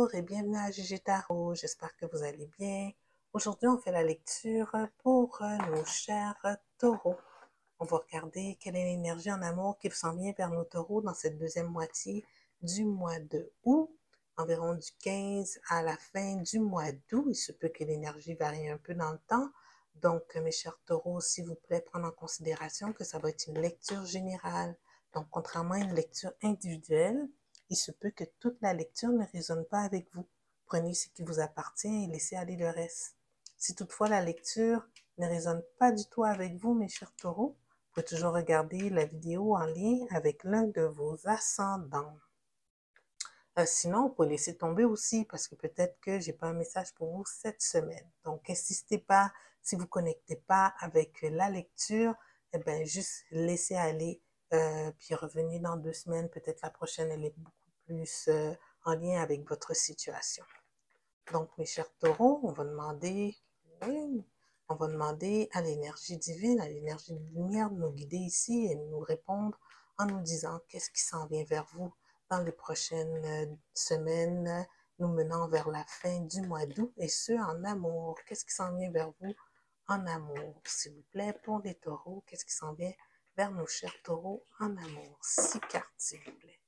Bonjour et bienvenue à GG Tarot, j'espère que vous allez bien. Aujourd'hui, on fait la lecture pour nos chers taureaux. On va regarder quelle est l'énergie en amour qui s'en vient vers nos taureaux dans cette deuxième moitié du mois de août, environ du 15 à la fin du mois d'août. Il se peut que l'énergie varie un peu dans le temps. Donc, mes chers taureaux, s'il vous plaît, prendre en considération que ça va être une lecture générale. Donc, contrairement à une lecture individuelle, il se peut que toute la lecture ne résonne pas avec vous. Prenez ce qui vous appartient et laissez aller le reste. Si toutefois la lecture ne résonne pas du tout avec vous, mes chers taureaux, vous pouvez toujours regarder la vidéo en lien avec l'un de vos ascendants. Sinon, vous pouvez laisser tomber aussi parce que peut-être que j'ai pas un message pour vous cette semaine. Donc, insistez pas, si vous connectez pas avec la lecture, eh ben, juste laissez aller, puis revenez dans 2 semaines. Peut-être la prochaine, elle est beaucoup plus en lien avec votre situation. Donc, mes chers taureaux, on va demander à l'énergie divine, à l'énergie de lumière de nous guider ici et de nous répondre en nous disant qu'est-ce qui s'en vient vers vous dans les prochaines semaines, nous menant vers la fin du mois d'août, et ce, en amour. Qu'est-ce qui s'en vient vers vous en amour, s'il vous plaît, pour les taureaux? Qu'est-ce qui s'en vient vers nos chers taureaux en amour? 6 cartes, s'il vous plaît.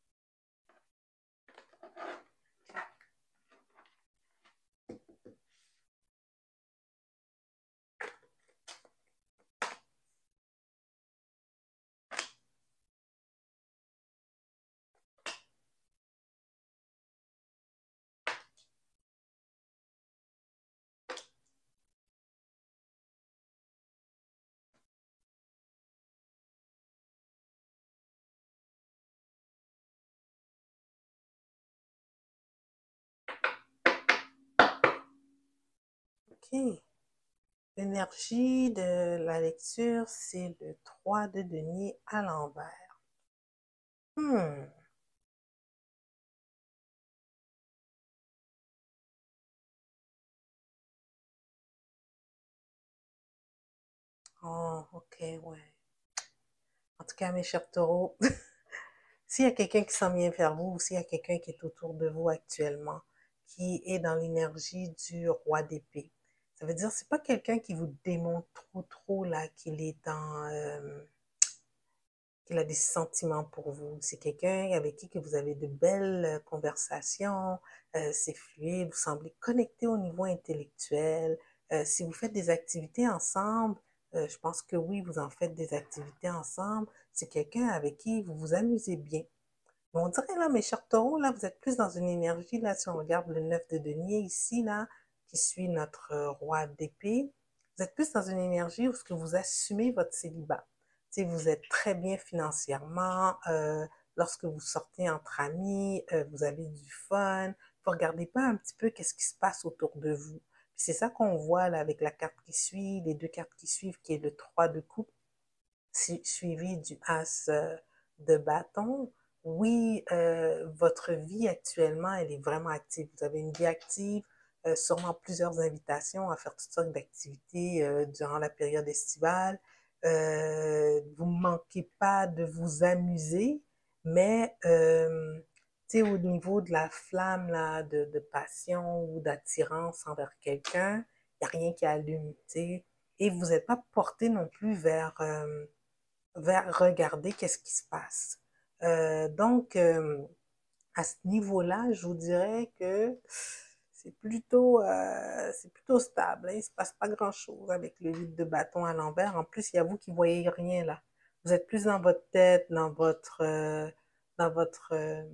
OK. L'énergie de la lecture, c'est le 3 de denier à l'envers. Oh, OK, ouais. En tout cas, mes chers taureaux, s'il y a quelqu'un qui s'en vient vers vous, ou s'il y a quelqu'un qui est autour de vous actuellement, qui est dans l'énergie du roi d'épée, ça veut dire que c'est pas quelqu'un qui vous démontre trop là qu'il est qu'il a des sentiments pour vous. C'est quelqu'un avec qui que vous avez de belles conversations, c'est fluide, vous semblez connecté au niveau intellectuel. Si vous faites des activités ensemble, je pense que oui, vous en faites des activités ensemble. C'est quelqu'un avec qui vous vous amusez bien. Mais on dirait là, mes chers taureaux, là, vous êtes plus dans une énergie, là, si on regarde le 9 de denier ici, là, qui suit notre roi d'épée, vous êtes plus dans une énergie où ce que vous assumez votre célibat. Tu sais, vous êtes très bien financièrement, lorsque vous sortez entre amis, vous avez du fun, vous regardez pas un petit peu qu'est-ce qui se passe autour de vous. C'est ça qu'on voit là avec la carte qui suit, les 2 cartes qui suivent, qui est le 3 de coupe, suivi du as de bâton. Oui, votre vie actuellement, elle est vraiment active. Vous avez une vie active, sûrement plusieurs invitations à faire toutes sortes d'activités durant la période estivale. Vous ne manquez pas de vous amuser, mais au niveau de la flamme là, de passion ou d'attirance envers quelqu'un, il n'y a rien qui allume. T'sais. Et vous n'êtes pas porté non plus vers regarder qu'est-ce qui se passe. Donc, à ce niveau-là, je vous dirais que c'est plutôt stable. Hein. Il ne se passe pas grand-chose avec le 8 de bâton à l'envers. En plus, il y a vous qui ne voyez rien là. Vous êtes plus dans votre tête, dans votre, euh, dans votre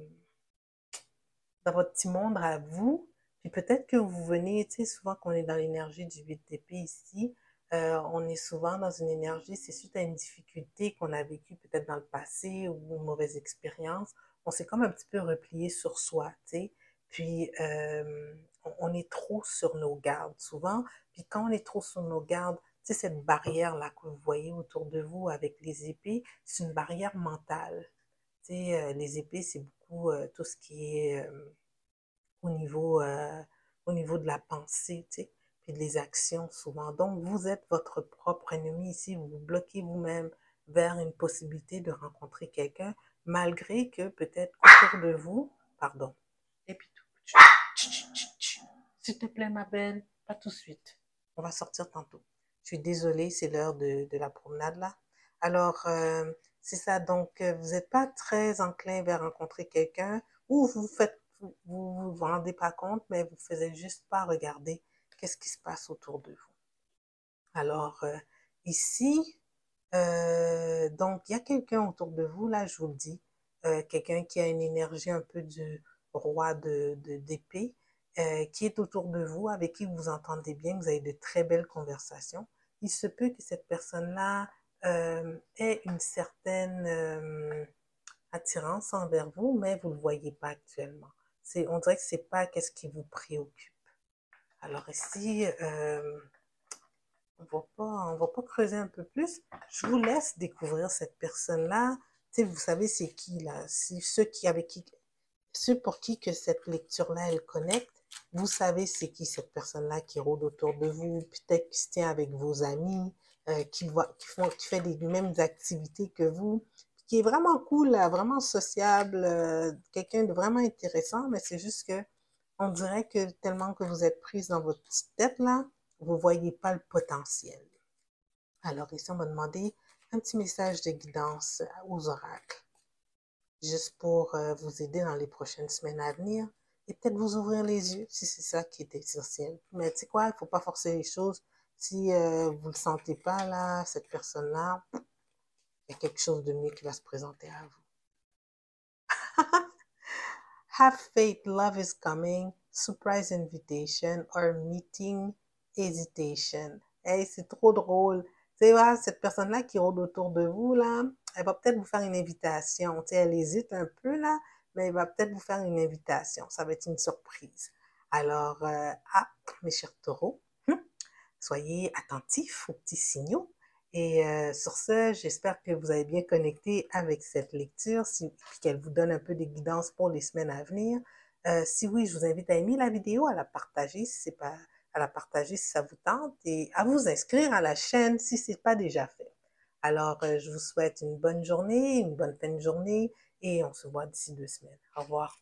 petit monde à vous. Puis peut-être que vous venez, tu sais, souvent qu'on est dans l'énergie du 8 d'épée ici, on est souvent dans une énergie, c'est suite à une difficulté qu'on a vécue peut-être dans le passé ou une mauvaise expérience. On s'est comme un petit peu replié sur soi, tu sais. Puis on est trop sur nos gardes souvent. Puis quand on est trop sur nos gardes, tu sais, cette barrière-là que vous voyez autour de vous avec les épées, c'est une barrière mentale. Tu sais, les épées, c'est beaucoup tout ce qui est au au niveau de la pensée, tu sais, puis des actions souvent. Donc, vous êtes votre propre ennemi ici, vous vous bloquez vous-même vers une possibilité de rencontrer quelqu'un, malgré que peut-être autour de vous, pardon, et puis tout, S'il te plaît, ma belle, pas tout de suite. On va sortir tantôt. Je suis désolée, c'est l'heure de la promenade là. Alors, c'est ça. Donc, vous n'êtes pas très enclin vers rencontrer quelqu'un ou vous rendez pas compte, mais vous faisiez juste pas regarder qu'est-ce qui se passe autour de vous. Alors, ici, donc, il y a quelqu'un autour de vous, là, je vous le dis, quelqu'un qui a une énergie un peu du roi d'épée, qui est autour de vous, avec qui vous vous entendez bien, vous avez de très belles conversations. Il se peut que cette personne-là ait une certaine attirance envers vous, mais vous ne le voyez pas actuellement. On dirait que c'est pas qu'est-ce qui vous préoccupe. Alors ici, on va pas creuser un peu plus. Je vous laisse découvrir cette personne-là. Tu sais, vous savez c'est qui là. C'est ceux pour qui que cette lecture-là elle connecte. Vous savez c'est qui cette personne-là qui rôde autour de vous, peut-être qui se tient avec vos amis, qui fait les mêmes activités que vous, qui est vraiment cool, là, vraiment sociable, quelqu'un de vraiment intéressant. Mais c'est juste que on dirait que tellement que vous êtes prise dans votre petite tête là, vous voyez pas le potentiel. Alors ici, on va demander un petit message de guidance aux oracles, juste pour vous aider dans les prochaines semaines à venir et peut-être vous ouvrir les yeux si c'est ça qui est essentiel. Mais tu sais quoi, il ne faut pas forcer les choses. Si vous ne le sentez pas là, cette personne-là, il y a quelque chose de mieux qui va se présenter à vous. Have faith, love is coming, surprise invitation or meeting hesitation. Hey, c'est trop drôle. Tu sais, voilà, cette personne-là qui rôde autour de vous, là, elle va peut-être vous faire une invitation. Tu sais, elle hésite un peu, là, mais elle va peut-être vous faire une invitation. Ça va être une surprise. Alors, mes chers taureaux, soyez attentifs aux petits signaux. Et sur ce, j'espère que vous avez bien connecté avec cette lecture, puis qu'elle vous donne un peu de guidance pour les semaines à venir. Si oui, je vous invite à aimer la vidéo, à la partager si c'est pas, à la partager si ça vous tente, et à vous inscrire à la chaîne si c'est pas déjà fait. Alors, je vous souhaite une bonne journée, une bonne fin de journée, et on se voit d'ici 2 semaines. Au revoir.